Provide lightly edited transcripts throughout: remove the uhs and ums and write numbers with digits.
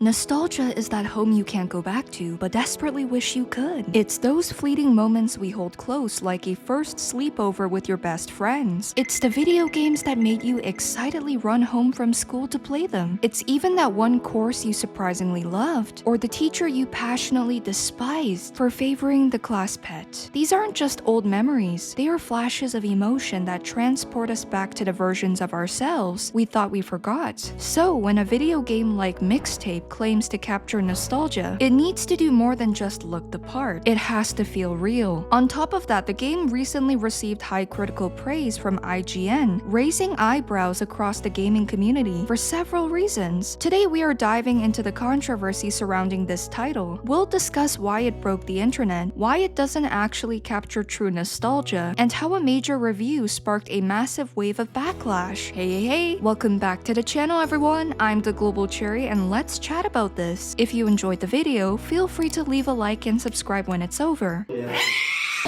Nostalgia is that home you can't go back to, but desperately wish you could. It's those fleeting moments we hold close, like a first sleepover with your best friends. It's the video games that made you excitedly run home from school to play them. It's even that one course you surprisingly loved, or the teacher you passionately despised for favoring the class pet. These aren't just old memories, they are flashes of emotion that transport us back to the versions of ourselves we thought we forgot. So when a video game like Mixtape claims to capture nostalgia, it needs to do more than just look the part. It has to feel real. On top of that, the game recently received high critical praise from IGN, raising eyebrows across the gaming community for several reasons. Today we are diving into the controversy surrounding this title. We'll discuss why it broke the internet, why it doesn't actually capture true nostalgia, and how a major review sparked a massive wave of backlash. Hey, welcome back to the channel everyone, I'm the Global Cherry and let's chat about this. If you enjoyed the video, feel free to leave a like and subscribe when it's over.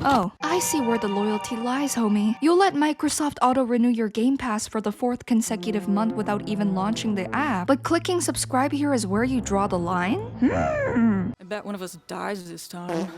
Oh, I see where the loyalty lies, homie. You'll let Microsoft auto-renew your Game Pass for the 4th consecutive month without even launching the app, but clicking subscribe here is where you draw the line? I bet one of us dies this time.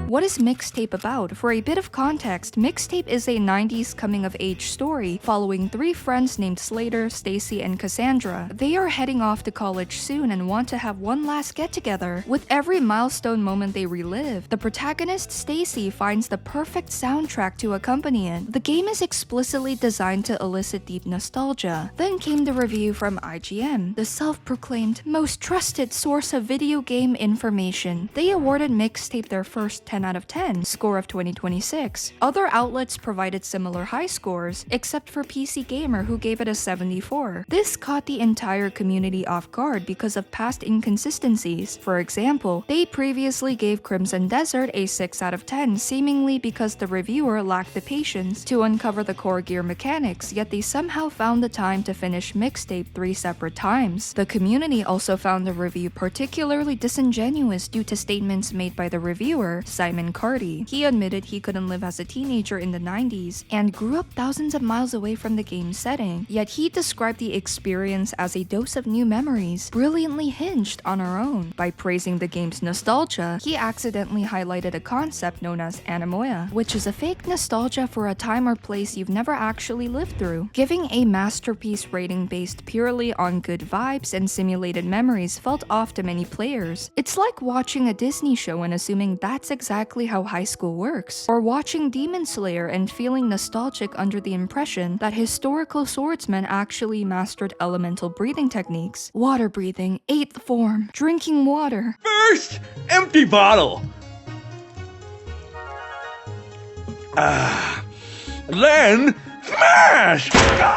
What is Mixtape about? For a bit of context, Mixtape is a 90s coming-of-age story following 3 friends named Slater, Stacey, and Cassandra. They are heading off to college soon and want to have one last get-together. With every milestone moment they relive, the protagonist Stacey finds the perfect soundtrack to accompany it. The game is explicitly designed to elicit deep nostalgia. Then came the review from IGN, the self-proclaimed most trusted source of video game information. They awarded Mixtape their first 10 out of 10 score of 2026. Other outlets provided similar high scores, except for PC Gamer who gave it a 74. This caught the entire community off guard because of past inconsistencies. For example, they previously gave Crimson Desert a 6 out of 10 seemingly because the reviewer lacked the patience to uncover the core gear mechanics, yet they somehow found the time to finish Mixtape 3 separate times. The community also found the review particularly disingenuous due to statements made by the reviewer, Simon Carty. He admitted he couldn't live as a teenager in the 90s and grew up thousands of miles away from the game's setting, yet he described the experience as a dose of new memories, brilliantly hinged on our own. By praising the game's nostalgia, he accidentally highlighted a concept known as Annapurna, which is a fake nostalgia for a time or place you've never actually lived through. Giving a masterpiece rating based purely on good vibes and simulated memories felt off to many players. It's like watching a Disney show and assuming that's exactly how high school works, or watching Demon Slayer and feeling nostalgic under the impression that historical swordsmen actually mastered elemental breathing techniques. Water breathing, 8th form, drinking water. First, empty bottle. Then smash!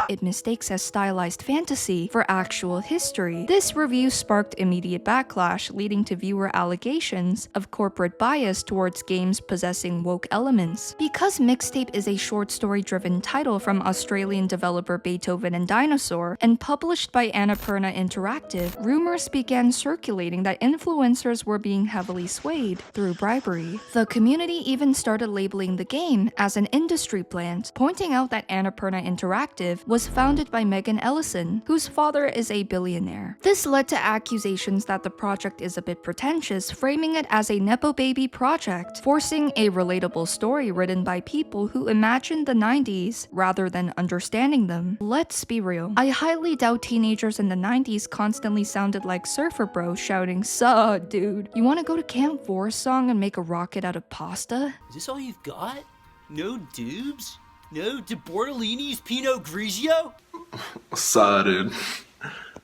It mistakes as stylized fantasy for actual history. This review sparked immediate backlash, leading to viewer allegations of corporate bias towards games possessing woke elements. Because Mixtape is a short story-driven title from Australian developer Beethoven Dinosaur and published by Annapurna Interactive, rumors began circulating that influencers were being heavily swayed through bribery. The community even started labeling the game as an industry plant, pointing out that Annapurna Interactive was founded by Megan Ellison, whose father is a billionaire. This led to accusations that the project is a bit pretentious, framing it as a Nepo baby project, forcing a relatable story written by people who imagined the 90s rather than understanding them. Let's be real, I highly doubt teenagers in the 90s constantly sounded like Surfer Bro shouting, "Suh, dude, you wanna go to Camp Song and make a rocket out of pasta?" Is this all you've got? No dubs? No De Bortolini's Pinot Grigio? Sorry, dude.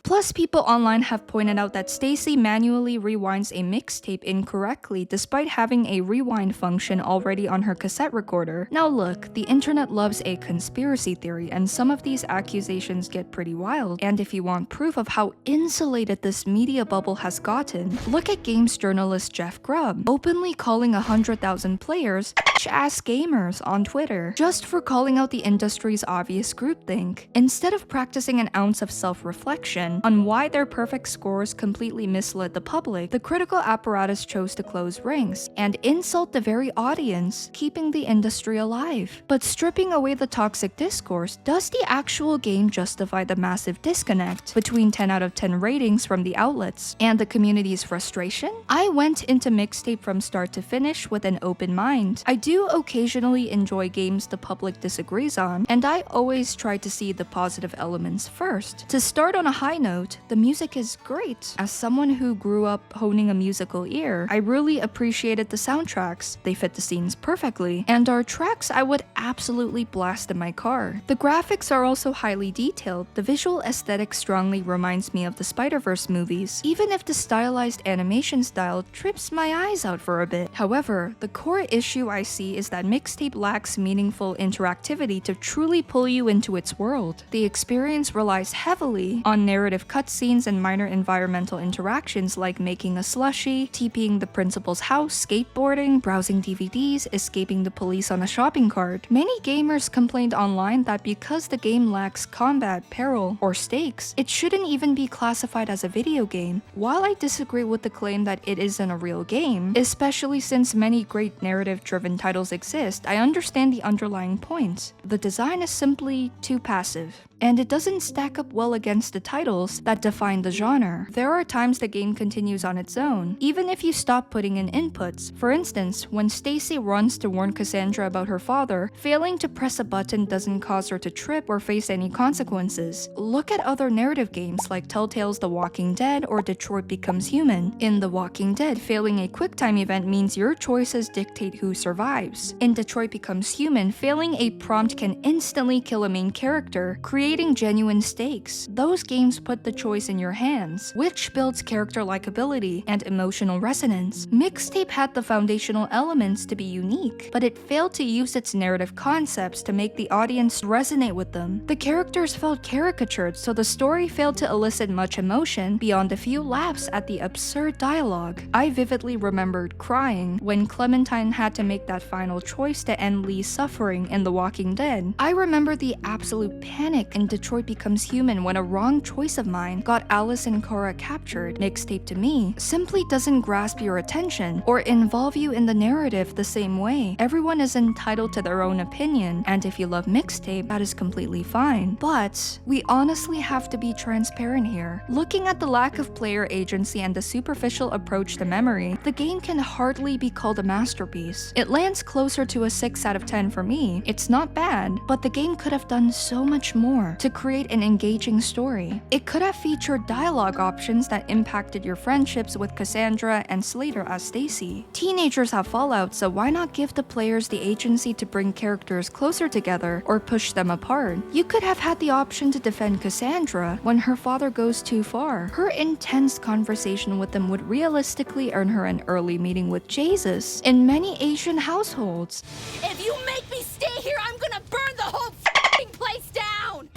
Plus, people online have pointed out that Stacey manually rewinds a mixtape incorrectly despite having a rewind function already on her cassette recorder. Now look, the internet loves a conspiracy theory and some of these accusations get pretty wild, and if you want proof of how insulated this media bubble has gotten, look at games journalist Jeff Grubb, openly calling 100,000 players ass gamers on Twitter, just for calling out the industry's obvious groupthink. Instead of practicing an ounce of self-reflection, wrong on why their perfect scores completely misled the public, the critical apparatus chose to close ranks and insult the very audience, keeping the industry alive. But stripping away the toxic discourse, does the actual game justify the massive disconnect between 10 out of 10 ratings from the outlets and the community's frustration? I went into Mixtape from start to finish with an open mind. I do occasionally enjoy games the public disagrees on, and I always try to see the positive elements first. To start on a high note, the music is great. As someone who grew up honing a musical ear, I really appreciated the soundtracks. They fit the scenes perfectly, and are tracks I would absolutely blast in my car. The graphics are also highly detailed. The visual aesthetic strongly reminds me of the Spider-Verse movies, even if the stylized animation style trips my eyes out for a bit. However, the core issue I see is that Mixtape lacks meaningful interactivity to truly pull you into its world. The experience relies heavily on narrative cutscenes and minor environmental interactions like making a slushie, TPing the principal's house, skateboarding, browsing DVDs, escaping the police on a shopping cart. Many gamers complained online that because the game lacks combat, peril, or stakes, it shouldn't even be classified as a video game. While I disagree with the claim that it isn't a real game, especially since many great narrative-driven titles exist, I understand the underlying point. The design is simply too passive, and it doesn't stack up well against the titles that define the genre. There are times the game continues on its own, even if you stop putting in inputs. For instance, when Stacey runs to warn Cassandra about her father, failing to press a button doesn't cause her to trip or face any consequences. Look at other narrative games like Telltale's The Walking Dead or Detroit Becomes Human. In The Walking Dead, failing a QuickTime event means your choices dictate who survives. In Detroit Becomes Human, failing a prompt can instantly kill a main character, creating genuine stakes. Those games put the choice in your hands, which builds character likability and emotional resonance. Mixtape had the foundational elements to be unique, but it failed to use its narrative concepts to make the audience resonate with them. The characters felt caricatured, so the story failed to elicit much emotion beyond a few laughs at the absurd dialogue. I vividly remembered crying when Clementine had to make that final choice to end Lee's suffering in The Walking Dead. I remember the absolute panic in Detroit Becomes Human when a wrong choice of mine got Alice and Cora captured. Mixtape to me simply doesn't grasp your attention or involve you in the narrative the same way. Everyone is entitled to their own opinion, and if you love Mixtape, that is completely fine. But we honestly have to be transparent here. Looking at the lack of player agency and the superficial approach to memory, the game can hardly be called a masterpiece. It lands closer to a 6 out of 10 for me. It's not bad, but the game could have done so much more to create an engaging story. It could have featured dialogue options that impacted your friendships with Cassandra and Slater as Stacey. Teenagers have fallout, so why not give the players the agency to bring characters closer together or push them apart? You could have had the option to defend Cassandra when her father goes too far. Her intense conversation with them would realistically earn her an early meeting with Jesus in many Asian households. If you make me stay here, I'm gonna burn the whole f***ing place down!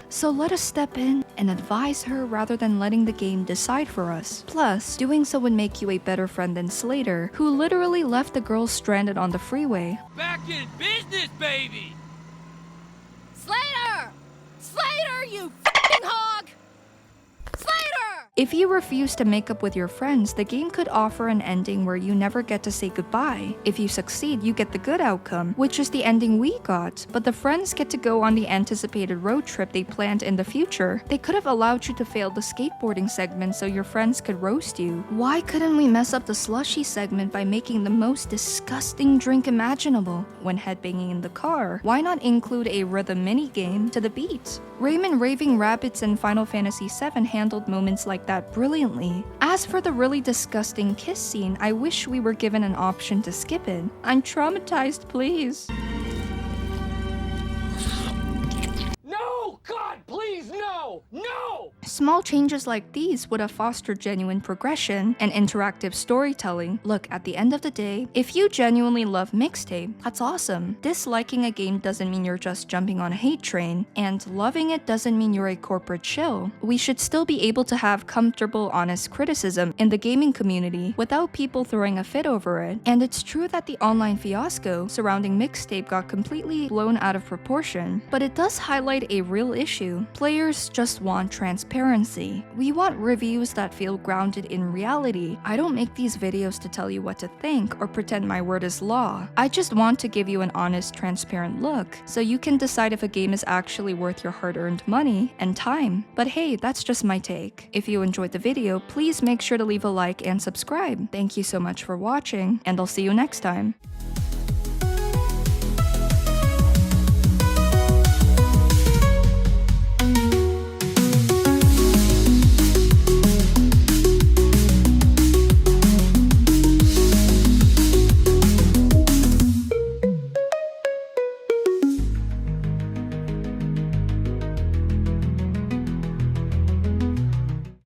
So let us step in and advise her rather than letting the game decide for us. Plus, doing so would make you a better friend than Slater, who literally left the girl stranded on the freeway. Back in business, baby! Slater! Slater, you f***ing hog! Slater! If you refuse to make up with your friends, the game could offer an ending where you never get to say goodbye. If you succeed, you get the good outcome, which is the ending we got, but the friends get to go on the anticipated road trip they planned in the future. They could have allowed you to fail the skateboarding segment so your friends could roast you. Why couldn't we mess up the slushy segment by making the most disgusting drink imaginable? When headbanging in the car, why not include a rhythm minigame to the beat? Rayman Raving Rabbids and Final Fantasy VII handled moments like that brilliantly. As for the really disgusting kiss scene, I wish we were given an option to skip it. I'm traumatized, please. No! God, please, no! No! Small changes like these would have fostered genuine progression and interactive storytelling. Look, at the end of the day, if you genuinely love Mixtape, that's awesome. Disliking a game doesn't mean you're just jumping on a hate train, and loving it doesn't mean you're a corporate shill. We should still be able to have comfortable, honest criticism in the gaming community without people throwing a fit over it. And it's true that the online fiasco surrounding Mixtape got completely blown out of proportion, but it does highlight a real issue. Players just want transparency. We want reviews that feel grounded in reality. I don't make these videos to tell you what to think or pretend my word is law. I just want to give you an honest, transparent look so you can decide if a game is actually worth your hard-earned money and time. But hey, that's just my take. If you enjoyed the video, please make sure to leave a like and subscribe. Thank you so much for watching, and I'll see you next time.